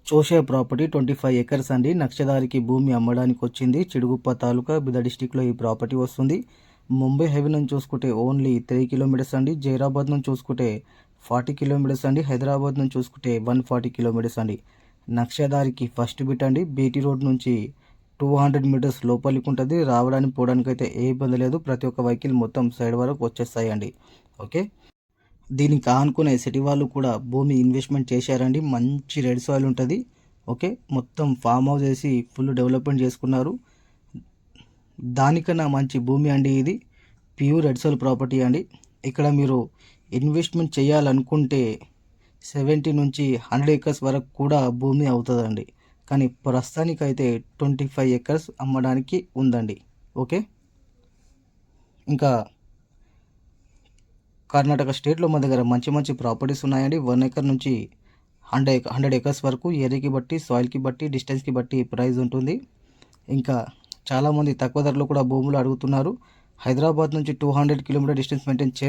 చూసే property 25 acres అండి. నక్షదారికి భూమి అమ్మడానికి వచ్చింది. చిడుగుప్ప తాలూకా బిద డిస్టిక్లో ఈ ప్రాపర్టీ వస్తుంది. ముంబై హైవే నుంచి చూసుకుంటే ఓన్లీ 3 కిలోమీటర్స్ అండి. జైరాబాద్ నుంచి చూసుకుంటే 40 కిలోమీటర్స్ అండి. హైదరాబాద్ నుంచి చూసుకుంటే 140 కిలోమీటర్స్ అండి. నక్షదారికి ఫస్ట్ బిట్ అండి. బీటీ రోడ్ నుంచి 200 మీటర్స్ లోపలికి ఉంటుంది. రావడానికి పోవడానికి అయితే ఏ ఇబ్బంది లేదు. ప్రతి ఒక్క వెహికల్ మొత్తం సైడ్ వరకు వచ్చేస్తాయండి. ఓకే, దీనికి ఆనుకునే సిటీ వాళ్ళు కూడా భూమి ఇన్వెస్ట్మెంట్ చేశారండి. మంచి రెడ్ సాయిల్ ఉంటుంది. ఓకే, మొత్తం ఫామ్ హౌస్ వేసి ఫుల్ డెవలప్మెంట్ చేసుకున్నారు. దానికన్నా మంచి భూమి అండి ఇది. ప్యూర్ రెడ్ సాయిల్ ప్రాపర్టీ అండి. ఇక్కడ మీరు ఇన్వెస్ట్మెంట్ చేయాలనుకుంటే 70 నుంచి 100 ఎకర్స్ వరకు కూడా భూమి అవుతుందండి. కానీ ప్రస్తుతానికైతే 25 ఎకర్స్ అమ్మడానికి ఉందండి. ఓకే, ఇంకా కర్ణాటక స్టేట్లో మన దగ్గర మంచి మంచి ప్రాపర్టీస్ ఉన్నాయండి. 1 ఎకర్ నుంచి 100 ఎకర్స్ వరకు ఏరియాకి బట్టి, సాయిల్కి బట్టి, డిస్టెన్స్కి బట్టి ప్రైస్ ఉంటుంది. ఇంకా చాలామంది తక్కువ ధరలో కూడా భూములు అడుగుతున్నారు. హైదరాబాద్ నుంచి 200 కిలోమీటర్ డిస్టెన్స్ మెయింటైన్